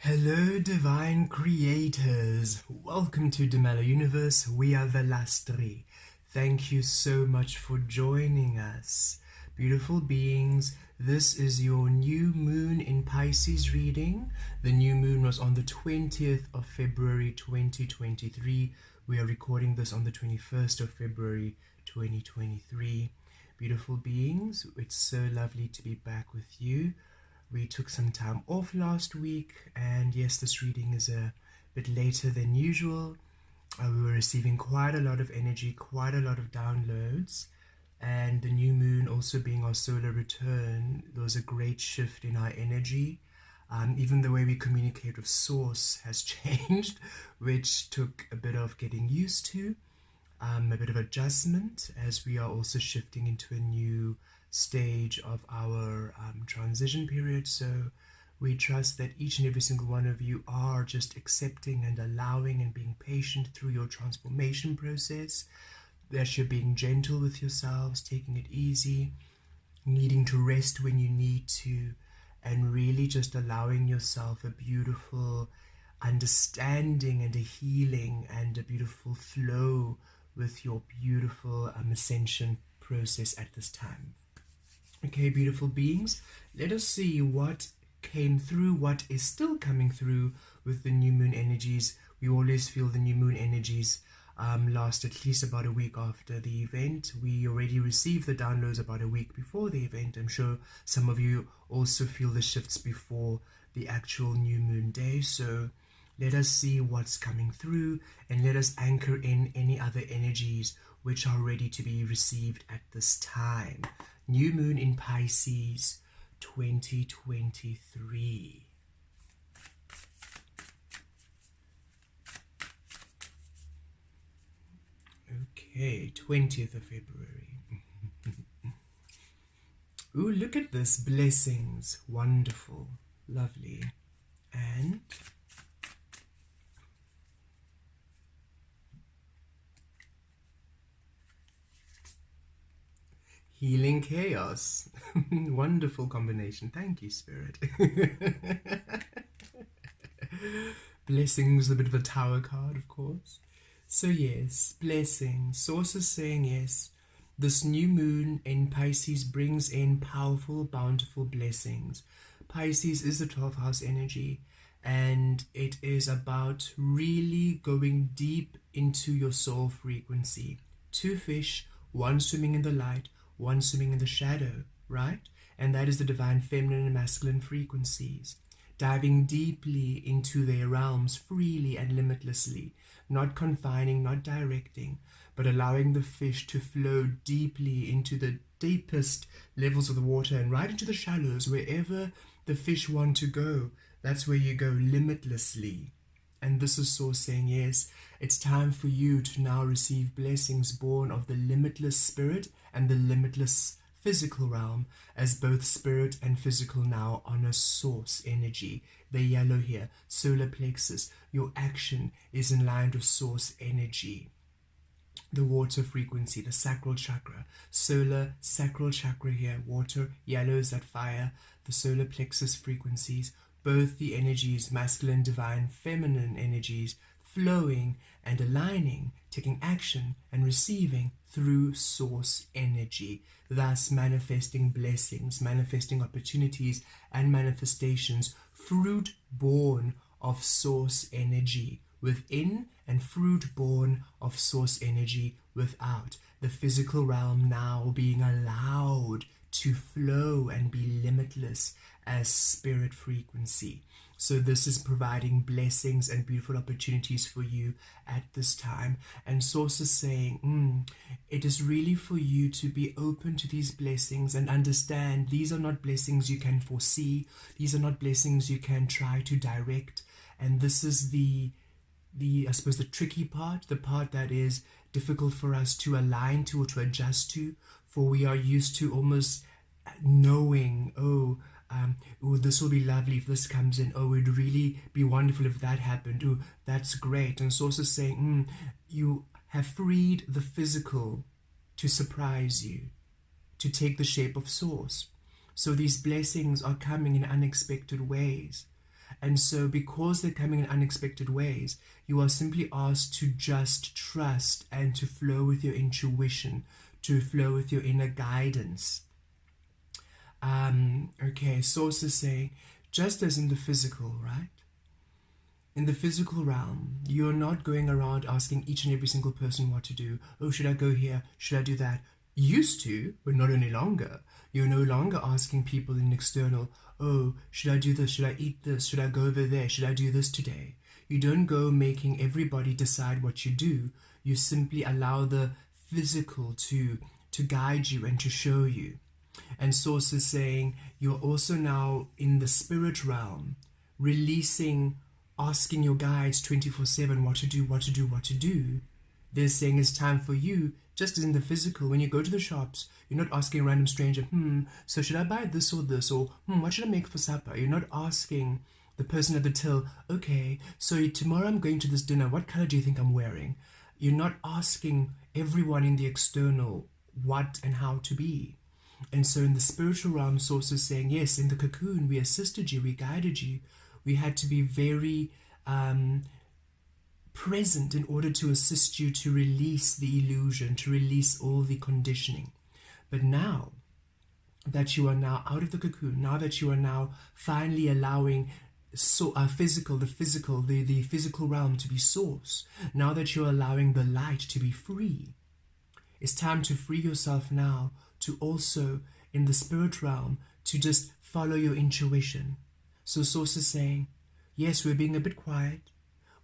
Hello, divine creators. Welcome to Demelo Universe. We are Velastri. Thank you so much for joining us. Beautiful beings, this is your new moon in Pisces reading. The new moon was on the 20th of February 2023. We are recording this on the 21st of February 2023. Beautiful beings, it's so lovely to be back with you. We took some time off last week, and yes, this reading is a bit later than usual. We were receiving quite a lot of energy, quite a lot of downloads, and the new moon also being our solar return, there was a great shift in our energy. Even the way we communicate with Source has changed, which took a bit of getting used to, a bit of adjustment, as we are also shifting into a new stage of our transition period. So we trust that each and every single one of you are just accepting and allowing and being patient through your transformation process, that you're being gentle with yourselves, taking it easy, needing to rest when you need to, and really just allowing yourself a beautiful understanding and a healing and a beautiful flow with your beautiful ascension process at this time. Okay, beautiful beings, let us see what came through, what is still coming through with the new moon energies. We always feel the new moon energies last at least about a week after the event. We already received the downloads about a week before the event. I'm sure some of you also feel the shifts before the actual new moon day. So let us see what's coming through, and let us anchor in any other energies which are ready to be received at this time. New moon in Pisces 2023. Okay, 20th of February. Ooh, look at this. Blessings. Wonderful. Lovely. And healing chaos. Wonderful combination. Thank you, Spirit. Blessings, a bit of a tower card, of course. So yes, blessings. Source is saying yes. This new moon in Pisces brings in powerful, bountiful blessings. Pisces is the 12th house energy, and it is about really going deep into your soul frequency. Two fish, one swimming in the light, one swimming in the shadow, right? And that is the divine feminine and masculine frequencies, diving deeply into their realms freely and limitlessly, not confining, not directing, but allowing the fish to flow deeply into the deepest levels of the water and right into the shallows. Wherever the fish want to go, that's where you go, limitlessly. And this is Source saying, yes, it's time for you to now receive blessings born of the limitless spirit and the limitless physical realm, as both spirit and physical now honor Source energy. The yellow here, solar plexus, your action is in line with Source energy. The water frequency, the sacral chakra, solar sacral chakra here, water, yellow is that fire, the solar plexus frequencies, both the energies, masculine, divine, feminine energies, flowing and aligning, taking action and receiving through Source energy, thus manifesting blessings, manifesting opportunities and manifestations, fruit born of Source energy within and fruit born of Source energy without. The physical realm now being allowed to flow and be limitless as spirit frequency. So this is providing blessings and beautiful opportunities for you at this time. And Source is saying, it is really for you to be open to these blessings and understand these are not blessings you can foresee. These are not blessings you can try to direct. And this is the I suppose the tricky part, the part that is difficult for us to align to or to adjust to, for we are used to almost knowing, oh, this will be lovely if this comes in. Oh, it would really be wonderful if that happened. Oh, that's great. And Source is saying, you have freed the physical to surprise you, to take the shape of Source. So these blessings are coming in unexpected ways. And so because they're coming in unexpected ways, you are simply asked to just trust and to flow with your intuition, to flow with your inner guidance. Okay, Source is saying, just as in the physical, right? In the physical realm, you're not going around asking each and every single person what to do. Oh, should I go here? Should I do that? Used to, but not any longer. You're no longer asking people in external, oh, should I do this? Should I eat this? Should I go over there? Should I do this today? You don't go making everybody decide what you do. You simply allow the physical to guide you and to show you. And Source is saying you're also now in the spirit realm, releasing, asking your guides 24/7 what to do, what to do, what to do. They're saying it's time for you, just as in the physical, when you go to the shops, you're not asking a random stranger, so should I buy this or this, or what should I make for supper? You're not asking the person at the till, okay, so tomorrow I'm going to this dinner, what color do you think I'm wearing? You're not asking everyone in the external what and how to be. And so in the spiritual realm, Source is saying, yes, in the cocoon, we assisted you, we guided you. We had to be very present in order to assist you to release the illusion, to release all the conditioning. But now that you are now out of the cocoon, now that you are now finally allowing the physical realm to be Source, now that you're allowing the light to be free, it's time to free yourself now to also, in the spirit realm, to just follow your intuition. So Source is saying, yes, we're being a bit quiet.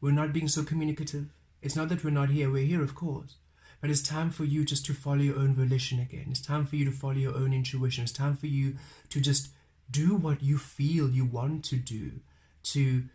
We're not being so communicative. It's not that we're not here. We're here, of course. But it's time for you just to follow your own volition again. It's time for you to follow your own intuition. It's time for you to just do what you feel you want to do, to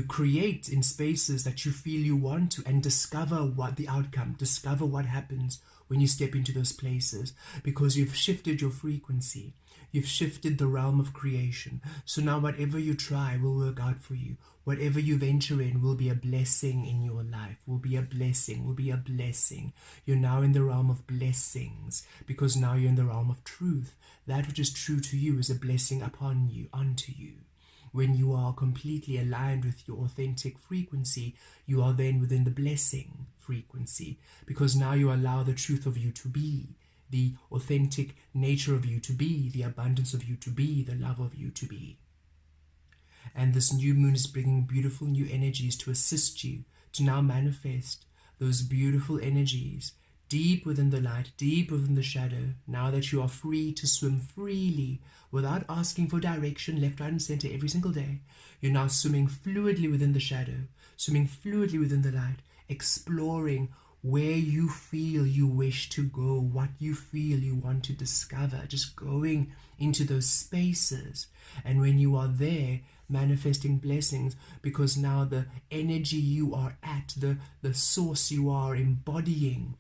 create in spaces that you feel you want to, and discover what the outcome, discover what happens when you step into those places, because you've shifted your frequency. You've shifted the realm of creation. So now whatever you try will work out for you. Whatever you venture in will be a blessing in your life, will be a blessing, will be a blessing. You're now in the realm of blessings, because now you're in the realm of truth. That which is true to you is a blessing upon you, unto you. When you are completely aligned with your authentic frequency, you are then within the blessing frequency, because now you allow the truth of you to be, the authentic nature of you to be, the abundance of you to be, the love of you to be. And this new moon is bringing beautiful new energies to assist you to now manifest those beautiful energies deep within the light, deep within the shadow, now that you are free to swim freely without asking for direction left, right, and center every single day. You're now swimming fluidly within the shadow, swimming fluidly within the light, exploring where you feel you wish to go, what you feel you want to discover, just going into those spaces. And when you are there, manifesting blessings, because now the energy you are at, the source you are embodying,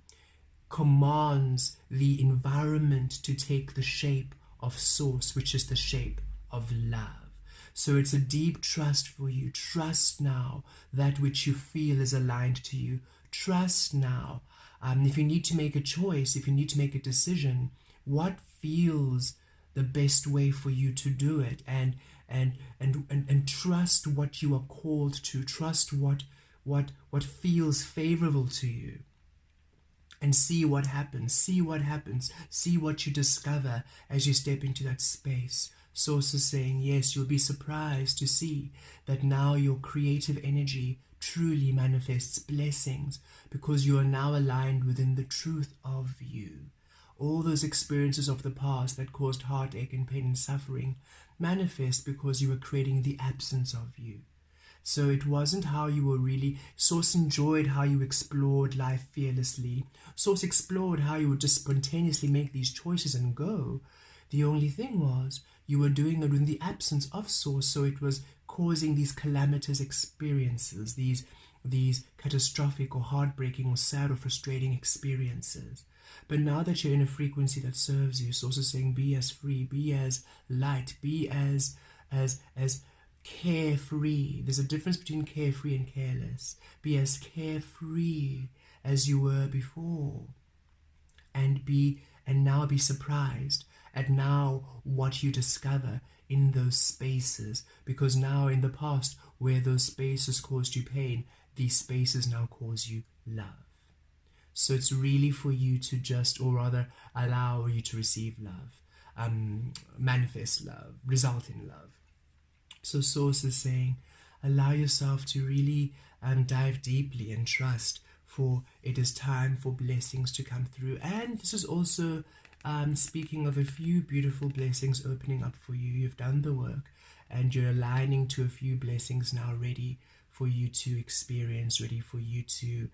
commands the environment to take the shape of Source, which is the shape of love. So it's a deep trust for you. Trust now that which you feel is aligned to you. Trust now. If you need to make a choice, if you need to make a decision, what feels the best way for you to do it, and trust what you are called to. Trust what feels favorable to you. And see what happens, see what happens, see what you discover as you step into that space. Source is saying, yes, you'll be surprised to see that now your creative energy truly manifests blessings, because you are now aligned within the truth of you. All those experiences of the past that caused heartache and pain and suffering manifest because you were creating the absence of you. So it wasn't how you were really. Source enjoyed how you explored life fearlessly. Source explored how you would just spontaneously make these choices and go. The only thing was you were doing it in the absence of Source, so it was causing these calamitous experiences, these catastrophic or heartbreaking or sad or frustrating experiences. But now that you're in a frequency that serves you, Source is saying, be as free, be as light, be as carefree. There's a difference between carefree and careless. Be as carefree as you were before, and now be surprised at now what you discover in those spaces, because now in the past where those spaces caused you pain, these spaces now cause you love. So it's really for you to just, or rather allow you to receive love, manifest love, result in love. So Source is saying, allow yourself to really dive deeply and trust, for it is time for blessings to come through. And this is also speaking of a few beautiful blessings opening up for you. You've done the work and you're aligning to a few blessings now, ready for you to experience, ready for you to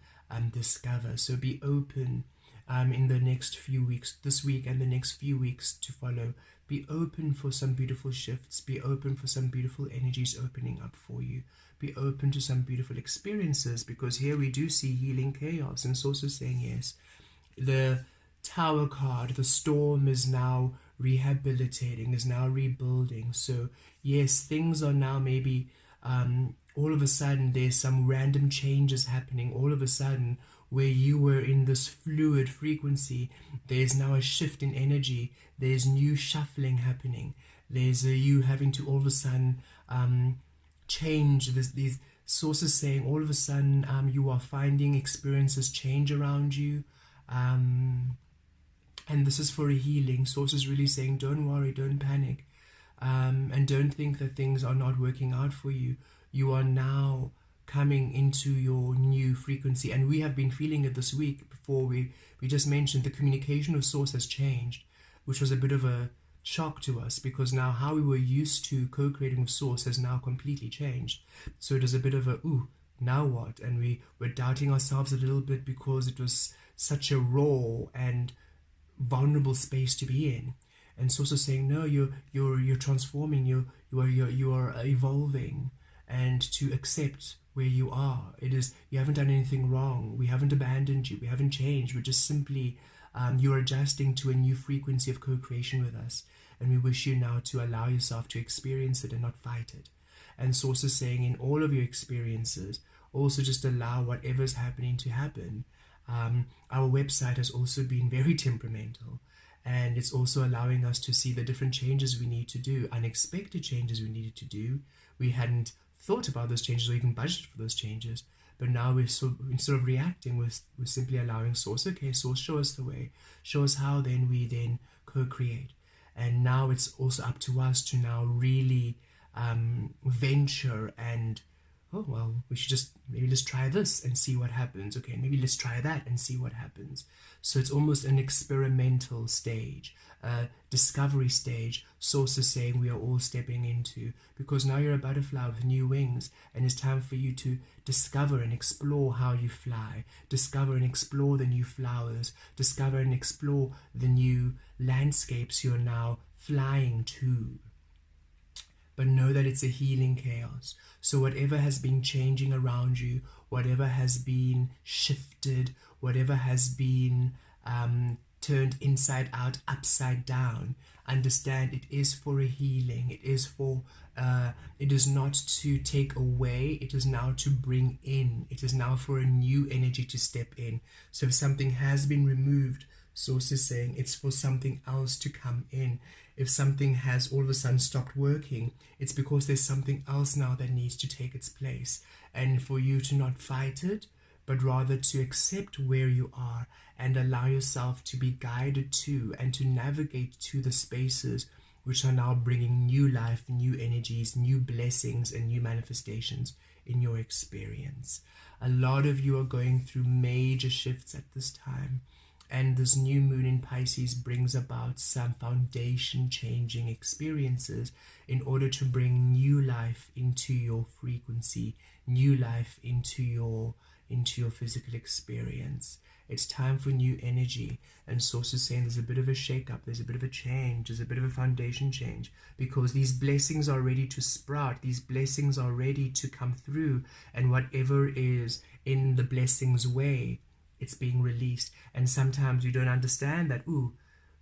discover. So be open in the next few weeks, this week and the next few weeks to follow. Be open for some beautiful shifts. Be open for some beautiful energies opening up for you. Be open to some beautiful experiences, because here we do see healing chaos. And Source is saying, yes, the Tower card, the storm is now rehabilitating, is now rebuilding. So yes, things are now maybe all of a sudden there's some random changes happening. All of a sudden, where you were in this fluid frequency, there's now a shift in energy. There's new shuffling happening. There's you having to all of a sudden change. These sources saying all of a sudden you are finding experiences change around you. And this is for a healing. Source is really saying, don't worry, don't panic, and don't think that things are not working out for you. You are now coming into your new frequency, and we have been feeling it this week. Before we just mentioned the communication of Source has changed, which was a bit of a shock to us, because now how we were used to co-creating with Source has now completely changed. So it is a bit of a, ooh, now what? And we were doubting ourselves a little bit, because it was such a raw and vulnerable space to be in. And Source is saying, no, you're transforming, you are evolving, and to accept where you are. It is, you haven't done anything wrong. We haven't abandoned you. We haven't changed. We're just simply you're adjusting to a new frequency of co-creation with us, and we wish you now to allow yourself to experience it and not fight it. And Source is saying, in all of your experiences, also just allow whatever's happening to happen. Our website has also been very temperamental, and it's also allowing us to see the different changes we need to do, unexpected changes we needed to do. We hadn't thought about those changes or even budgeted for those changes, but now we're instead of reacting, we're simply allowing Source, okay, Source, show us the way, show us how, then we then co-create. And now it's also up to us to now really venture and, oh, well, we should just, maybe let's try this and see what happens. Okay, maybe let's try that and see what happens. So it's almost an experimental stage, a discovery stage. Source is saying we are all stepping into, because now you're a butterfly with new wings, and it's time for you to discover and explore how you fly, discover and explore the new flowers, discover and explore the new landscapes you're now flying to. But know that it's a healing chaos. So whatever has been changing around you, whatever has been shifted, whatever has been turned inside out, upside down, understand it is for a healing. It is for, it is not to take away, it is now to bring in. It is now for a new energy to step in. So if something has been removed, Source is saying it's for something else to come in. If something has all of a sudden stopped working, it's because there's something else now that needs to take its place. And for you to not fight it, but rather to accept where you are and allow yourself to be guided to and to navigate to the spaces which are now bringing new life, new energies, new blessings, and new manifestations in your experience. A lot of you are going through major shifts at this time. And this new moon in Pisces brings about some foundation changing experiences in order to bring new life into your frequency, new life into your physical experience. It's time for new energy. And Source is saying there's a bit of a shake-up, there's a bit of a change, there's a bit of a foundation change, because these blessings are ready to sprout, these blessings are ready to come through, and whatever is in the blessings way, it's being released. And sometimes we don't understand that, ooh,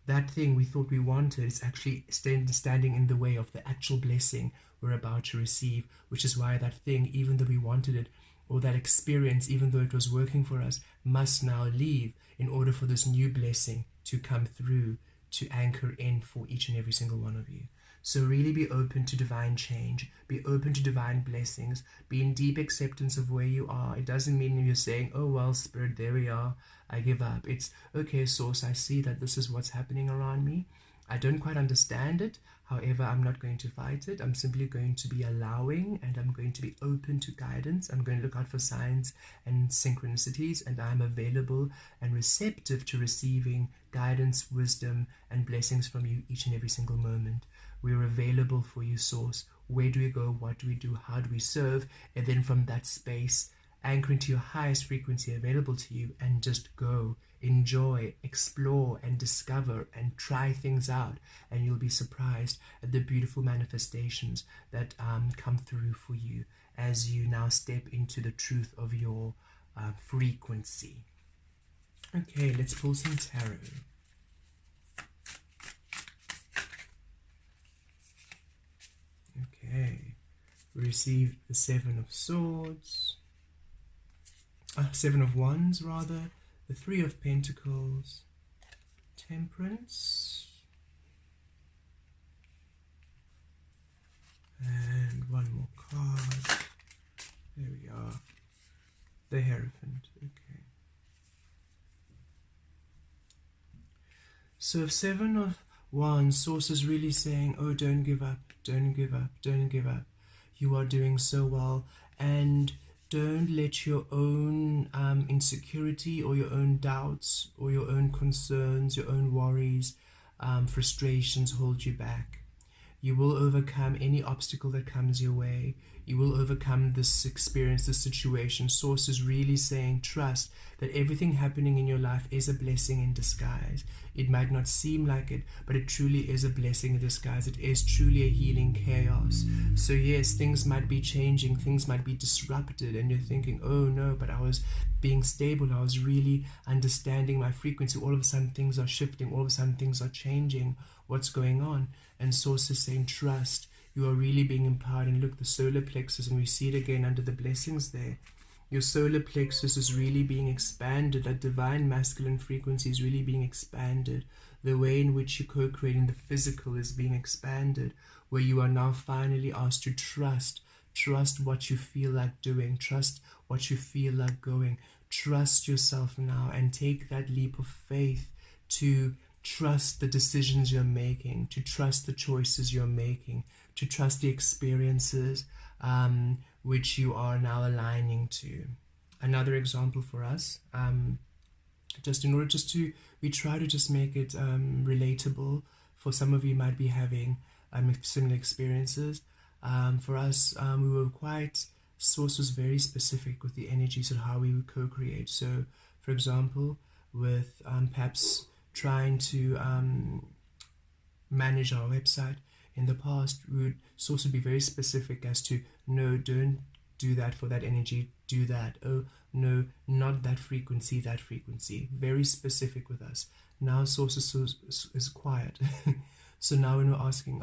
that thing we thought we wanted is actually standing in the way of the actual blessing we're about to receive, which is why that thing, even though we wanted it, or that experience, even though it was working for us, must now leave in order for this new blessing to come through to anchor in for each and every single one of you. So really be open to divine change, be open to divine blessings, be in deep acceptance of where you are. It doesn't mean you're saying, oh well, Spirit, there we are, I give up. It's okay, Source, I see that this is what's happening around me. I don't quite understand it. However, I'm not going to fight it. I'm simply going to be allowing, and I'm going to be open to guidance. I'm going to look out for signs and synchronicities, and I'm available and receptive to receiving guidance, wisdom, and blessings from you each and every single moment. We're available for you, Source. Where do we go? What do we do? How do we serve? And then from that space, anchor into your highest frequency available to you and just go. Enjoy, explore, and discover and try things out, and you'll be surprised at the beautiful manifestations that come through for you as you now step into the truth of your frequency. Okay, let's pull some tarot. Okay, we received the Seven of Swords, Seven of Wands rather, the Three of Pentacles, Temperance, and one more card. There we are, the Hierophant. Okay. So if Seven of Wands, Source is really saying, oh, don't give up, don't give up, don't give up. You are doing so well, and don't let your own insecurity or your own doubts or your own concerns, your own worries, frustrations hold you back. You will overcome any obstacle that comes your way. You will overcome this experience, this situation. Source is really saying, trust that everything happening in your life is a blessing in disguise. It might not seem like it, but it truly is a blessing in disguise. It is truly a healing chaos. So yes, things might be changing, things might be disrupted, and you're thinking, oh no, but I was being stable, I was really understanding my frequency. All of a sudden things are shifting, all of a sudden things are changing. What's going on? And Source is saying, trust. You are really being empowered. And look, the solar plexus, and we see it again under the blessings there. Your solar plexus is really being expanded. That divine masculine frequency is really being expanded. The way in which you're co-creating the physical is being expanded, where you are now finally asked to trust. Trust what you feel like doing. Trust what you feel like going. Trust yourself now and take that leap of faith to trust the decisions you're making, to trust the choices you're making, to trust the experiences which you are now aligning to. Another example for us, we try to just make it relatable. For some of you might be having similar experiences. For us, we were Source was very specific with the energies of how we would co-create. So, for example, with perhaps trying to manage our website in the past, Source would be very specific as to, no, don't do that for that energy, do that. Oh, no, not that frequency, that frequency. Very specific with us. Now Source is quiet. So now when we're asking,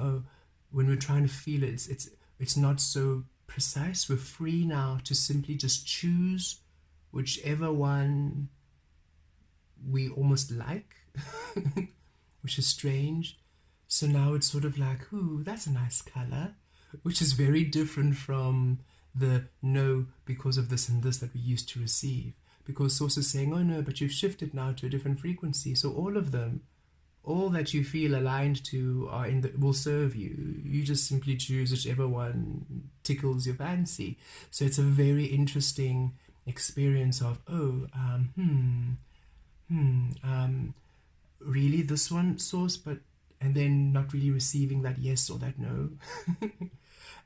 when we're trying to feel it, it's not so precise. We're free now to simply just choose whichever one we almost like, which is strange. So now it's sort of like, ooh, that's a nice color, which is very different from the no, because of this and this that we used to receive. Because Source is saying, oh no, but you've shifted now to a different frequency. So all of them, all that you feel aligned to are will serve you. You just simply choose whichever one tickles your fancy. So it's a very interesting experience of, really this one, Source, but, and then not really receiving that yes or that no.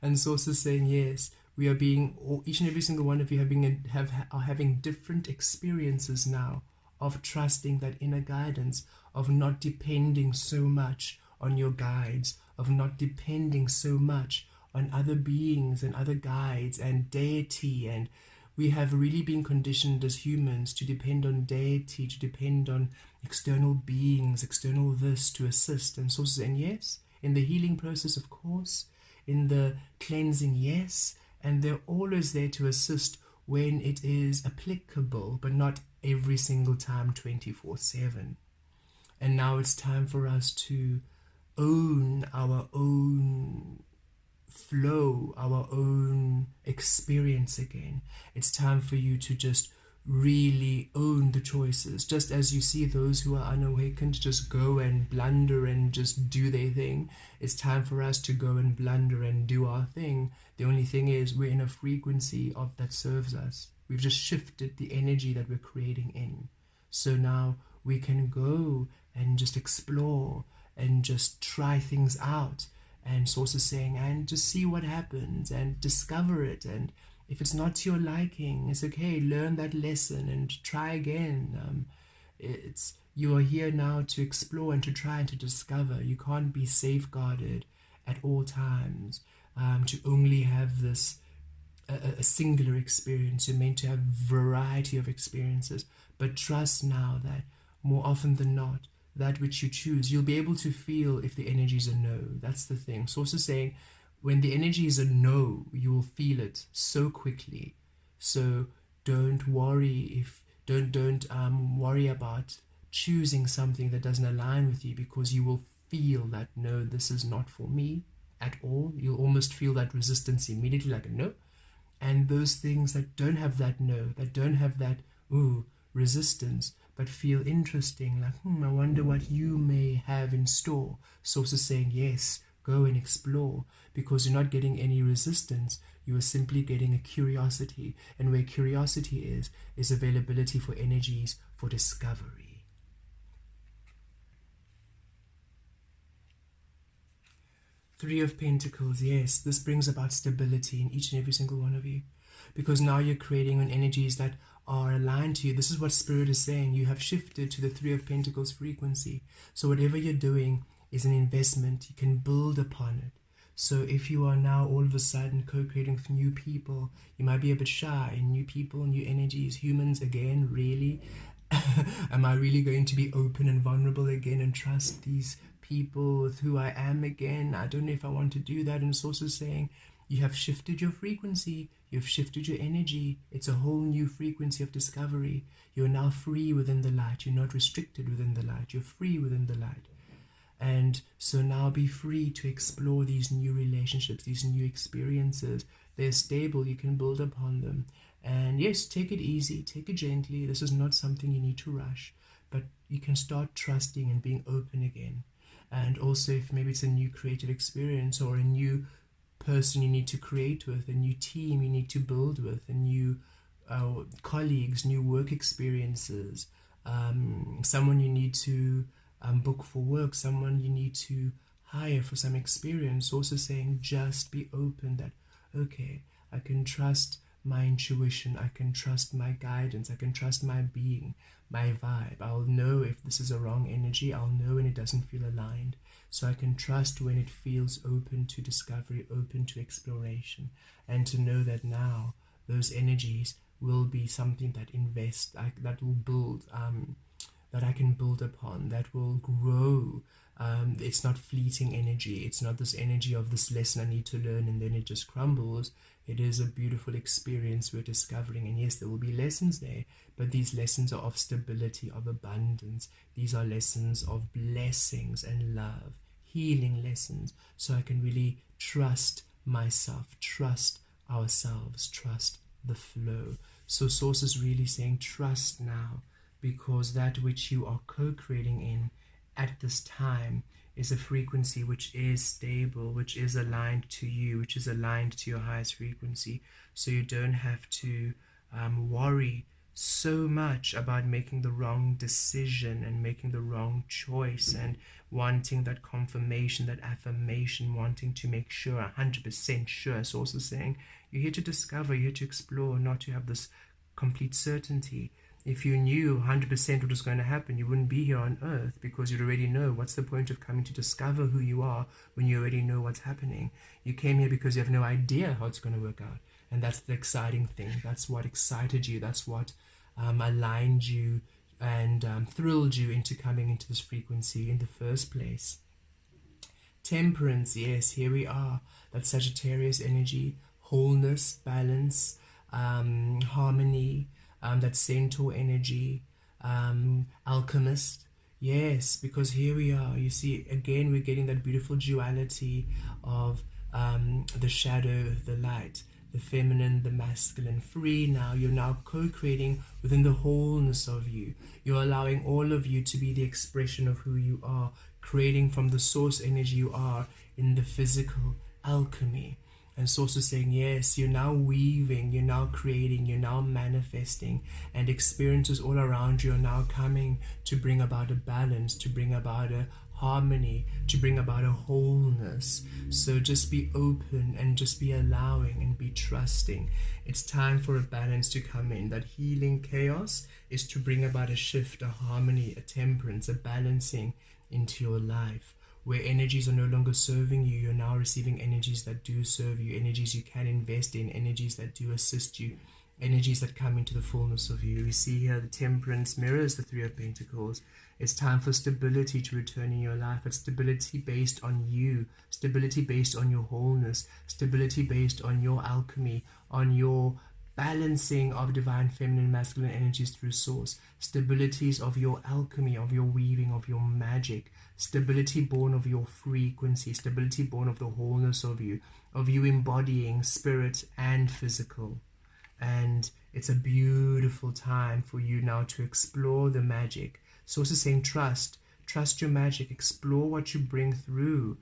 And Source is saying, yes, we are being, each and every single one of you are having different experiences now of trusting that inner guidance, of not depending so much on your guides, of not depending so much on other beings and other guides and deity. And we have really been conditioned as humans to depend on deity, to depend on external beings, external this to assist. And Source is saying, yes, in the healing process, of course, in the cleansing, yes, and they're always there to assist when it is applicable, but not every single time 24/7. And now it's time for us to own our own flow, our own experience again. It's time for you to just really own the choices. Just as you see those who are unawakened just go and blunder and just do their thing, it's time for us to go and blunder and do our thing. The only thing is we're in a frequency of that serves us. We've just shifted the energy that we're creating in. So now we can go and just explore and just try things out. And Source is saying, and just see what happens and discover it. And if it's not to your liking, it's okay. Learn that lesson and try again. You are here now to explore and to try and to discover. You can't be safeguarded at all times to only have this a singular experience. You're meant to have variety of experiences, but trust now that more often than not, that which you choose, you'll be able to feel if the energy is a no. That's the thing. Source is saying, when the energy is a no, you will feel it so quickly. So don't worry don't worry about choosing something that doesn't align with you, because you will feel that no, this is not for me at all. You'll almost feel that resistance immediately, like a no. And those things that don't have that no, that don't have that resistance, but feel interesting, like I wonder what you may have in store. Source is saying, yes, go and explore, because you're not getting any resistance. You are simply getting a curiosity, and where curiosity is availability for energies for discovery. Three of Pentacles, yes, this brings about stability in each and every single one of you, because now you're creating on energies that are aligned to you. This is what Spirit is saying. You have shifted to the Three of Pentacles frequency. So whatever you're doing is an investment. You can build upon it. So if you are now all of a sudden co-creating with new people, you might be a bit shy. New people, new energies, humans again, really? Am I really going to be open and vulnerable again and trust these people with who I am again? I don't know if I want to do that. And it's also saying, you have shifted your frequency, you've shifted your energy. It's a whole new frequency of discovery. You're now free within the light. You're not restricted within the light. You're free within the light. And so now be free to explore these new relationships, these new experiences. They're stable. You can build upon them. And yes, take it easy, take it gently. This is not something you need to rush, but you can start trusting and being open again. And also, if maybe it's a new creative experience or a new person you need to create with, a new team you need to build with, a new colleagues, new work experiences, someone you need to book for work, someone you need to hire for some experience. Also saying, just be open that, okay, I can trust my intuition, I can trust my guidance, I can trust my being, my vibe. I'll know if this is a wrong energy, I'll know when it doesn't feel aligned. So I can trust when it feels open to discovery, open to exploration, and to know that now those energies will be something that that will build, that I can build upon, that will grow. It's not fleeting energy. It's not this energy of this lesson I need to learn and then it just crumbles. It is a beautiful experience we're discovering. And yes, there will be lessons there, but these lessons are of stability, of abundance. These are lessons of blessings and love, healing lessons. So I can really trust myself, trust ourselves, trust the flow. So Source is really saying, trust now, because that which you are co-creating in at this time is a frequency which is stable, which is aligned to you, which is aligned to your highest frequency. So you don't have to worry so much about making the wrong decision and making the wrong choice and wanting that confirmation, that affirmation, wanting to make sure, 100% sure. So also saying, you're here to discover, you're here to explore, not to have this complete certainty. If you knew 100% what was going to happen, you wouldn't be here on earth, because you'd already know. What's the point of coming to discover who you are when you already know what's happening? You came here because you have no idea how it's going to work out. And that's the exciting thing. That's what excited you. That's what aligned you and thrilled you into coming into this frequency in the first place. Temperance, yes, here we are. That Sagittarius energy, wholeness, balance, harmony, that centaur energy, alchemist. Yes, because here we are. You see, again, we're getting that beautiful duality of the shadow, the light, the feminine, the masculine. Free now. You're now co-creating within the wholeness of you. You're allowing all of you to be the expression of who you are, creating from the source energy you are in the physical alchemy. And Source is saying, yes, you're now weaving, you're now creating, you're now manifesting, and experiences all around you are now coming to bring about a balance, to bring about a harmony, to bring about a wholeness. So just be open and just be allowing and be trusting. It's time for a balance to come in. That healing chaos is to bring about a shift, a harmony, a temperance, a balancing into your life. Where energies are no longer serving you, you're now receiving energies that do serve you, energies you can invest in, energies that do assist you, energies that come into the fullness of you. We see here the temperance mirrors the Three of Pentacles. It's time for stability to return in your life. It's stability based on you, stability based on your wholeness, stability based on your alchemy, on your balancing of divine feminine masculine energies through source, stabilities of your alchemy, of your weaving, of your magic, stability born of your frequency, stability born of the wholeness of you embodying spirit and physical. And it's a beautiful time for you now to explore the magic. Source is saying trust your magic, explore what you bring through,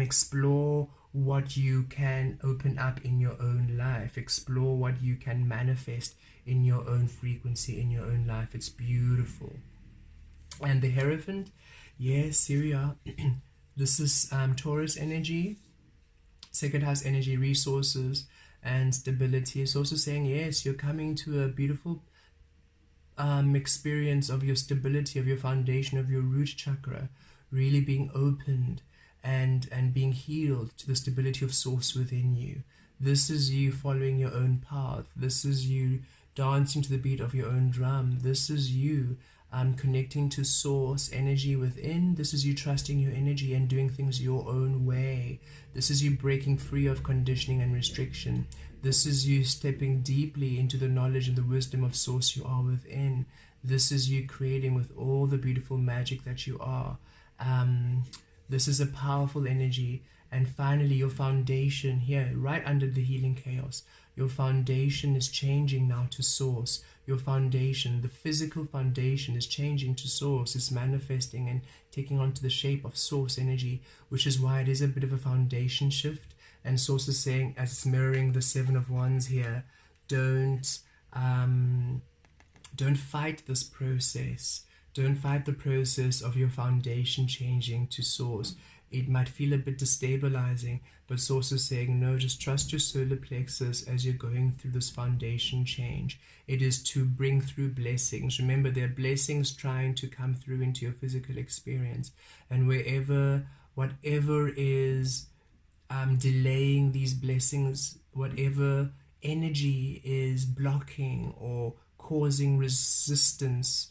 explore what you can open up in your own life, explore what you can manifest in your own frequency, in your own life. It's beautiful. And the Hierophant, yes, here we are. This is Taurus energy, second house energy, resources and stability. It's also saying, yes, you're coming to a beautiful experience of your stability, of your foundation, of your root chakra really being opened and being healed to the stability of source within you. This is you following your own path. This is you dancing to the beat of your own drum. This is you connecting to source energy within. This is you trusting your energy and doing things your own way. This is you breaking free of conditioning and restriction. This is you stepping deeply into the knowledge and the wisdom of source you are within. This is you creating with all the beautiful magic that you are. This is a powerful energy. And finally, your foundation here, right under the healing chaos, your foundation is changing now to source. Your foundation, the physical foundation, is changing to source, is manifesting and taking on to the shape of source energy, which is why it is a bit of a foundation shift. And source is saying, as it's mirroring the Seven of Wands here, don't fight this process. Don't fight the process of your foundation changing to source. It might feel a bit destabilizing, but source is saying, no, just trust your solar plexus as you're going through this foundation change. It is to bring through blessings. Remember, there are blessings trying to come through into your physical experience. And whatever is delaying these blessings, whatever energy is blocking or causing resistance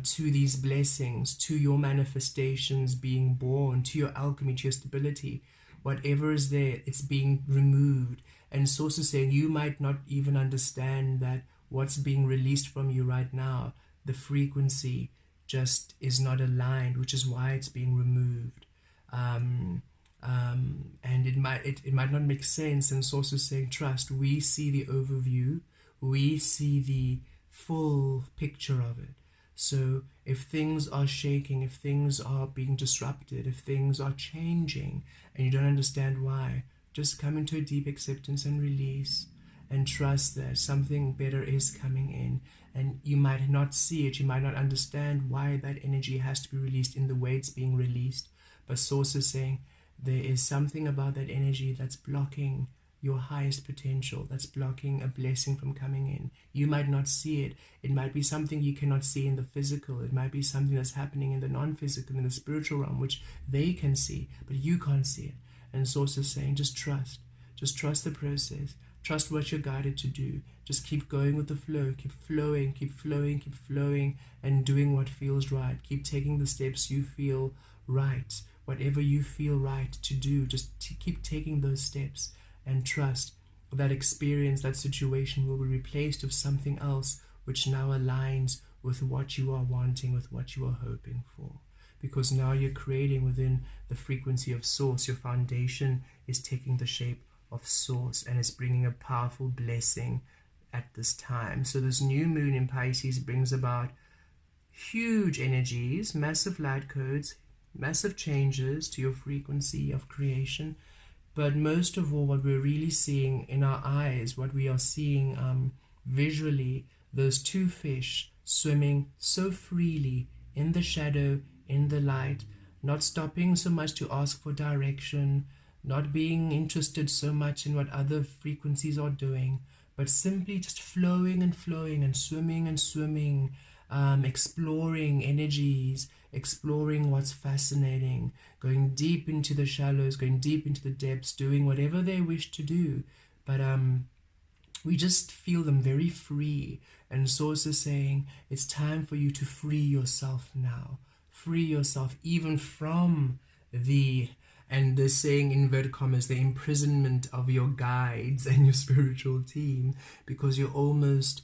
to these blessings, to your manifestations being born, to your alchemy, to your stability, whatever is there, it's being removed. And source is saying you might not even understand that what's being released from you right now, the frequency just is not aligned, which is why it's being removed. And it might not make sense. And source is saying trust. We see the overview, we see the full picture of it. So if things are shaking, if things are being disrupted, if things are changing and you don't understand why, just come into a deep acceptance and release and trust that something better is coming in. And you might not see it, you might not understand why that energy has to be released in the way it's being released. But source is saying there is something about that energy that's blocking your highest potential, that's blocking a blessing from coming in. You might not see it. It might be something you cannot see in the physical. It might be something that's happening in the non-physical, in the spiritual realm, which they can see, but you can't see it. And source is saying, just trust the process, trust what you're guided to do. Just keep going with the flow, keep flowing, keep flowing, keep flowing, and doing what feels right. Keep taking the steps you feel right. Whatever you feel right to do, just keep taking those steps. And trust that experience, that situation will be replaced with something else which now aligns with what you are wanting, with what you are hoping for. Because now you're creating within the frequency of source. Your foundation is taking the shape of source, and it's bringing a powerful blessing at this time. So this new moon in Pisces brings about huge energies, massive light codes, massive changes to your frequency of creation. But most of all, what we're really seeing in our eyes, what we are seeing visually, those two fish swimming so freely in the shadow, in the light, not stopping so much to ask for direction, not being interested so much in what other frequencies are doing, but simply just flowing and flowing and swimming, exploring energies, exploring what's fascinating, going deep into the shallows, going deep into the depths, doing whatever they wish to do. But we just feel them very free. And Source is saying, it's time for you to free yourself now. Free yourself even from the, and they're saying in inverted commas, the imprisonment of your guides and your spiritual team, because you're almost,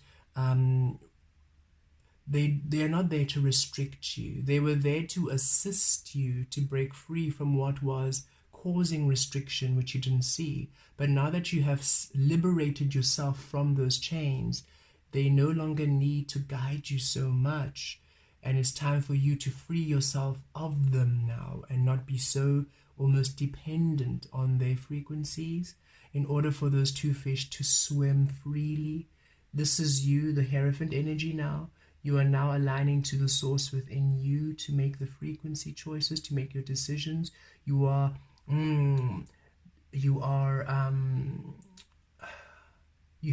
they're not there to restrict you. They were there to assist you to break free from what was causing restriction, which you didn't see. But now that you have liberated yourself from those chains, they no longer need to guide you so much. And it's time for you to free yourself of them now and not be so almost dependent on their frequencies in order for those two fish to swim freely. This is you, the Hierophant energy now. You are now aligning to the source within you to make the frequency choices, to make your decisions. You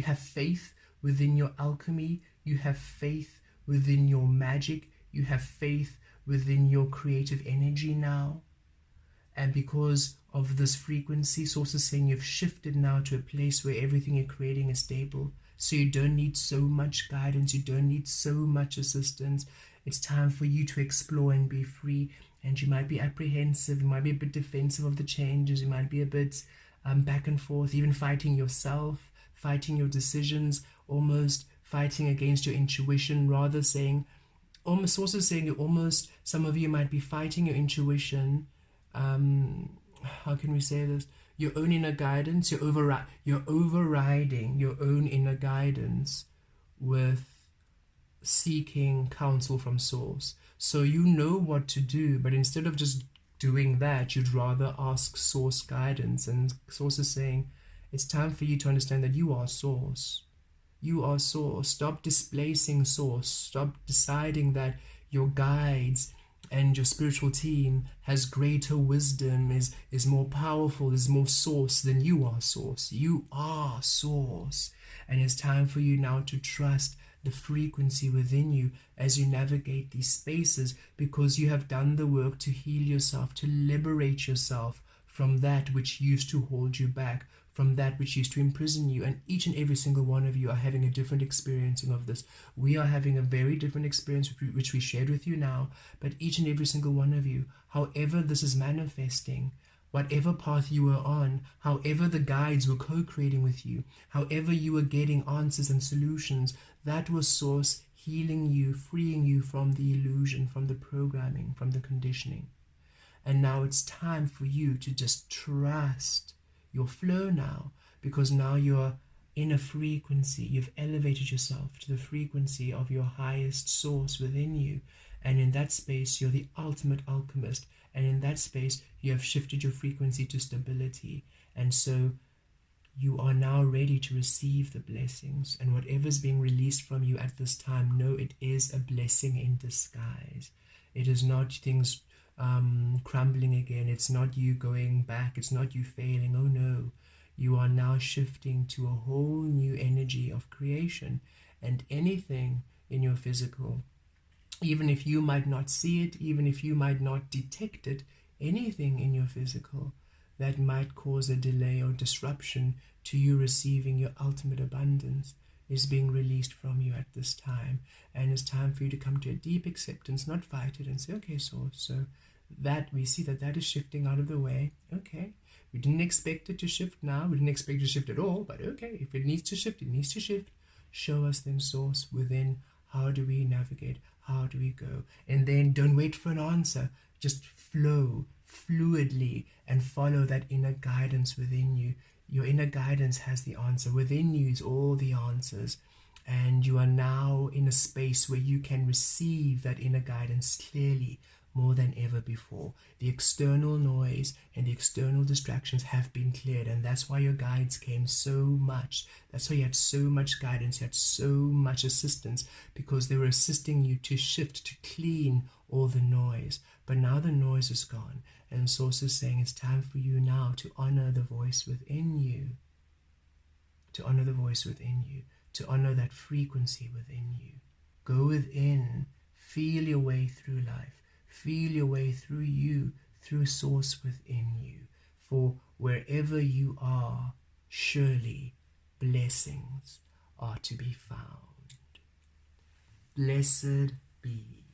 have faith within your alchemy. You have faith within your magic. You have faith within your creative energy now. And because of this frequency, Source is saying you've shifted now to a place where everything you're creating is stable. So you don't need so much guidance. You don't need so much assistance. It's time for you to explore and be free. And you might be apprehensive. You might be a bit defensive of the changes. You might be a bit back and forth, even fighting yourself, fighting your decisions, almost fighting against your intuition, rather saying, almost also saying you almost, some of you might be fighting your intuition. How can we say this? Your own inner guidance. You're overriding your own inner guidance with seeking counsel from Source. So you know what to do, but instead of just doing that, you'd rather ask Source guidance. And Source is saying, it's time for you to understand that you are Source. You are Source. Stop displacing Source. Stop deciding that your guides and your spiritual team has greater wisdom, is more powerful, is more Source than you are Source. You are Source. And it's time for you now to trust the frequency within you as you navigate these spaces, because you have done the work to heal yourself, to liberate yourself from that which used to hold you back, from that which used to imprison you. And each and every single one of you are having a different experiencing of this. We are having a very different experience which we shared with you now, but each and every single one of you, however this is manifesting, whatever path you were on, however the guides were co-creating with you, however you were getting answers and solutions, that was Source healing you, freeing you from the illusion, from the programming, from the conditioning. And now it's time for you to just trust your flow now, because now you're in a frequency. You've elevated yourself to the frequency of your highest Source within you. And in that space, you're the ultimate alchemist. And in that space, you have shifted your frequency to stability. And so you are now ready to receive the blessings. And whatever's being released from you at this time, know it is a blessing in disguise. It is not things crumbling again. It's not you going back. It's not you failing. Oh no. You are now shifting to a whole new energy of creation. And anything in your physical, even if you might not see it, even if you might not detect it, anything in your physical that might cause a delay or disruption to you receiving your ultimate abundance is being released from you at this time. And it's time for you to come to a deep acceptance, not fight it, and say, okay, so that we see that is shifting out of the way. Okay, we didn't expect it to shift now. We didn't expect it to shift at all, but okay, if it needs to shift, it needs to shift. Show us then, Source, within How do we navigate? How do we go? And then don't wait for an answer. Just flow fluidly and follow that inner guidance within you. Your inner guidance has the answer. Within you is all the answers. And you are now in a space where you can receive that inner guidance clearly, more than ever before. The external noise and the external distractions have been cleared, and that's why your guides came so much. That's why you had so much guidance, you had so much assistance, because they were assisting you to shift, to clean all the noise. But now the noise is gone, and Source is saying it's time for you now to honor the voice within you, to honor the voice within you, to honor that frequency within you. Go within, feel your way through life. Feel your way through you, through Source within you. For wherever you are, surely blessings are to be found. Blessed be.